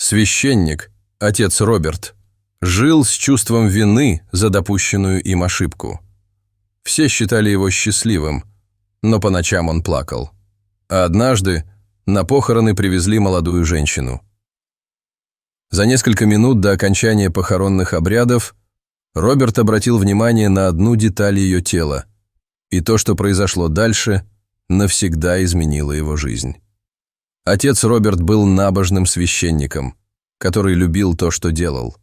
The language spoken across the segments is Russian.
Священник, отец Роберт, жил с чувством вины за допущенную им ошибку. Все считали его счастливым, но по ночам он плакал. А однажды на похороны привезли молодую женщину. За несколько минут до окончания похоронных обрядов Роберт обратил внимание на одну деталь ее тела, и то, что произошло дальше, навсегда изменило его жизнь. Отец Роберт был набожным священником, который любил то, что делал.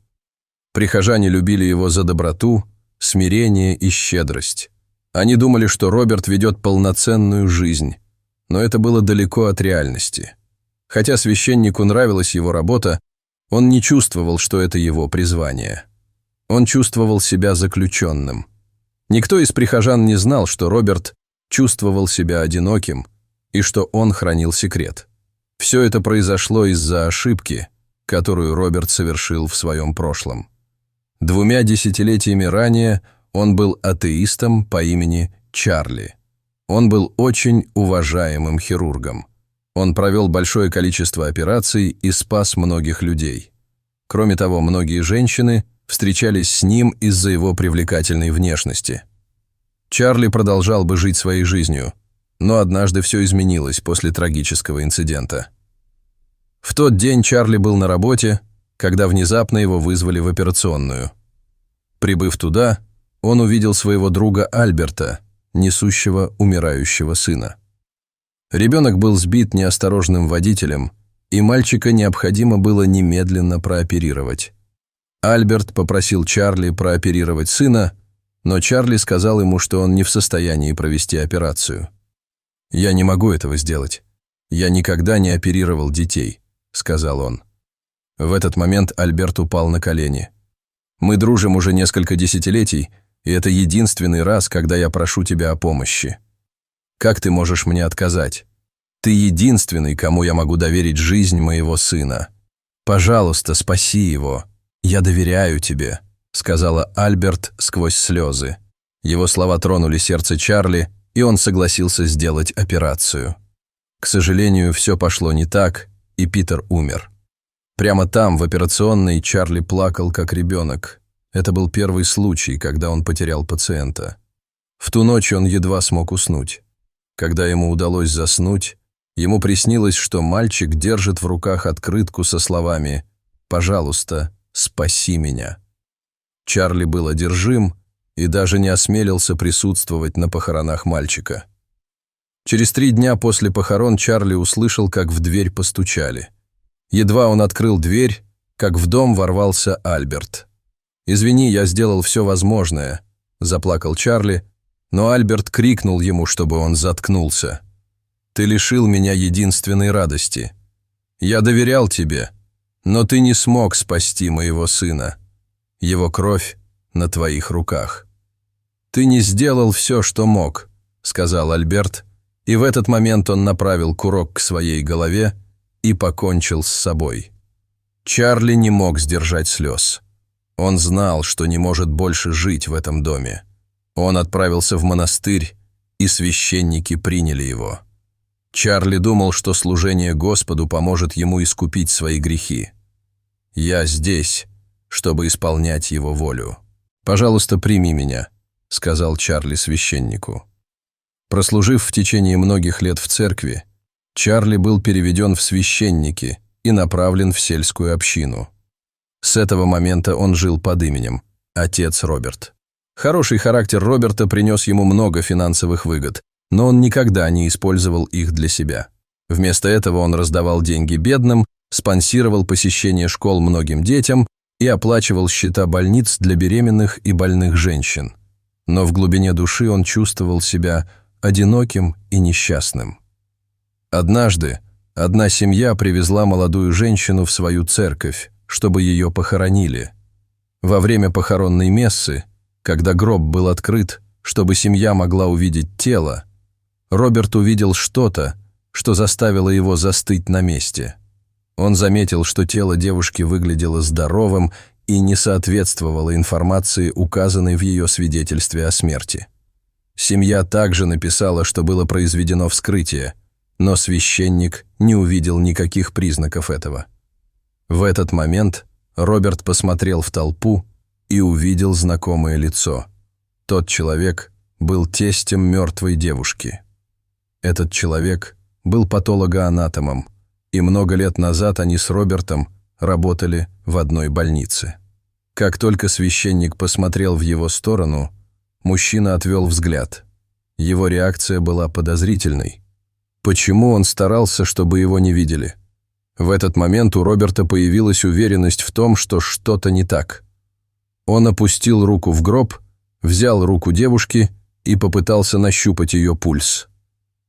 Прихожане любили его за доброту, смирение и щедрость. Они думали, что Роберт ведет полноценную жизнь, но это было далеко от реальности. Хотя священнику нравилась его работа, он не чувствовал, что это его призвание. Он чувствовал себя заключенным. Никто из прихожан не знал, что Роберт чувствовал себя одиноким и что он хранил секрет. Все это произошло из-за ошибки, которую Роберт совершил в своем прошлом. 2 десятилетиями ранее он был атеистом по имени Чарли. Он был очень уважаемым хирургом. Он провел большое количество операций и спас многих людей. Кроме того, многие женщины встречались с ним из-за его привлекательной внешности. Чарли продолжал бы жить своей жизнью, но однажды все изменилось после трагического инцидента. В тот день Чарли был на работе, когда внезапно его вызвали в операционную. Прибыв туда, он увидел своего друга Альберта, несущего умирающего сына. Ребенок был сбит неосторожным водителем, и мальчика необходимо было немедленно прооперировать. Альберт попросил Чарли прооперировать сына, но Чарли сказал ему, что он не в состоянии провести операцию. «Я не могу этого сделать. Я никогда не оперировал детей», — сказал он. В этот момент Альберт упал на колени. «Мы дружим уже несколько десятилетий, и это единственный раз, когда я прошу тебя о помощи. Как ты можешь мне отказать? Ты единственный, кому я могу доверить жизнь моего сына. Пожалуйста, спаси его. Я доверяю тебе», — сказала Альберт сквозь слезы. Его слова тронули сердце Чарли, и он согласился сделать операцию. К сожалению, все пошло не так, и Питер умер. Прямо там, в операционной, Чарли плакал, как ребенок. Это был первый случай, когда он потерял пациента. В ту ночь он едва смог уснуть. Когда ему удалось заснуть, ему приснилось, что мальчик держит в руках открытку со словами «Пожалуйста, спаси меня». Чарли был одержим и даже не осмелился присутствовать на похоронах мальчика. Через 3 дня после похорон Чарли услышал, как в дверь постучали. Едва он открыл дверь, как в дом ворвался Альберт. «Извини, я сделал все возможное», – заплакал Чарли, но Альберт крикнул ему, чтобы он заткнулся. «Ты лишил меня единственной радости. Я доверял тебе, но ты не смог спасти моего сына. Его кровь на твоих руках». «Ты не сделал все, что мог», – сказал Альберт, и в этот момент он направил курок к своей голове и покончил с собой. Чарли не мог сдержать слез. Он знал, что не может больше жить в этом доме. Он отправился в монастырь, и священники приняли его. Чарли думал, что служение Господу поможет ему искупить свои грехи. «Я здесь, чтобы исполнять его волю. Пожалуйста, прими меня», — сказал Чарли священнику. Прослужив в течение многих лет в церкви, Чарли был переведен в священники и направлен в сельскую общину. С этого момента он жил под именем «Отец Роберт». Хороший характер Роберта принес ему много финансовых выгод, но он никогда не использовал их для себя. Вместо этого он раздавал деньги бедным, спонсировал посещение школ многим детям и оплачивал счета больниц для беременных и больных женщин. Но в глубине души он чувствовал себя одиноким и несчастным. Однажды одна семья привезла молодую женщину в свою церковь, чтобы ее похоронили. Во время похоронной мессы, когда гроб был открыт, чтобы семья могла увидеть тело, Роберт увидел что-то, что заставило его застыть на месте. Он заметил, что тело девушки выглядело здоровым и не соответствовало информации, указанной в ее свидетельстве о смерти. Семья также написала, что было произведено вскрытие, но священник не увидел никаких признаков этого. В этот момент Роберт посмотрел в толпу и увидел знакомое лицо. Тот человек был тестем мертвой девушки. Этот человек был патологоанатомом, и много лет назад они с Робертом работали в одной больнице. Как только священник посмотрел в его сторону, мужчина отвел взгляд. Его реакция была подозрительной. Почему он старался, чтобы его не видели? В этот момент у Роберта появилась уверенность в том, что что-то не так. Он опустил руку в гроб, взял руку девушки и попытался нащупать ее пульс.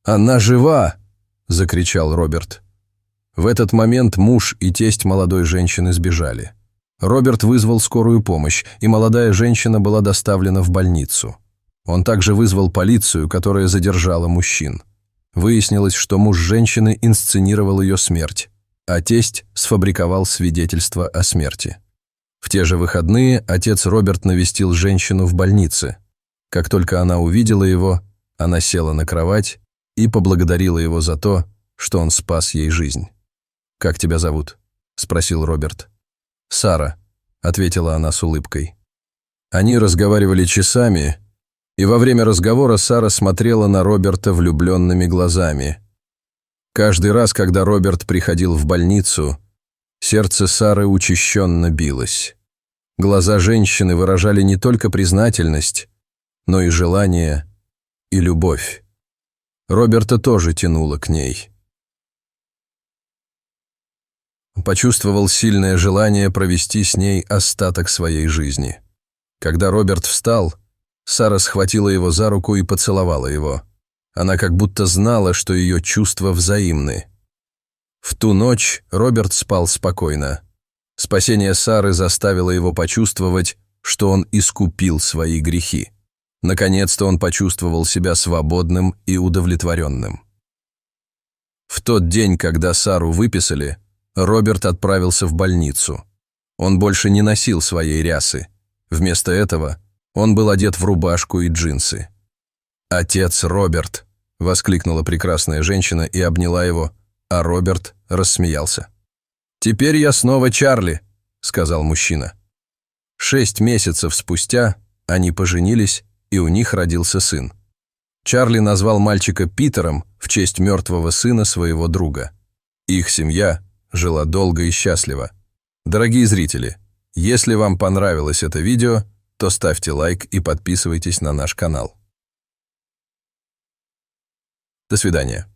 «Она жива!» – закричал Роберт. В этот момент муж и тесть молодой женщины сбежали. Роберт вызвал скорую помощь, и молодая женщина была доставлена в больницу. Он также вызвал полицию, которая задержала мужчин. Выяснилось, что муж женщины инсценировал ее смерть, а тесть сфабриковал свидетельство о смерти. В те же выходные отец Роберт навестил женщину в больнице. Как только она увидела его, она села на кровать и поблагодарила его за то, что он спас ей жизнь. «Как тебя зовут?» – спросил Роберт. «Сара», – ответила она с улыбкой. Они разговаривали часами, и во время разговора Сара смотрела на Роберта влюбленными глазами. Каждый раз, когда Роберт приходил в больницу, сердце Сары учащенно билось. Глаза женщины выражали не только признательность, но и желание, и любовь. Роберта тоже тянуло к ней. Почувствовал сильное желание провести с ней остаток своей жизни. Когда Роберт встал, Сара схватила его за руку и поцеловала его. Она как будто знала, что ее чувства взаимны. В ту ночь Роберт спал спокойно. Спасение Сары заставило его почувствовать, что он искупил свои грехи. Наконец-то он почувствовал себя свободным и удовлетворенным. В тот день, когда Сару выписали, Роберт отправился в больницу. Он больше не носил своей рясы. Вместо этого он был одет в рубашку и джинсы. «Отец Роберт!» – воскликнула прекрасная женщина и обняла его, а Роберт рассмеялся. «Теперь я снова Чарли», – сказал мужчина. 6 месяцев спустя они поженились, и у них родился сын. Чарли назвал мальчика Питером в честь мертвого сына своего друга. Их семья жила долго и счастливо. Дорогие зрители, если вам понравилось это видео, то ставьте лайк и подписывайтесь на наш канал. До свидания.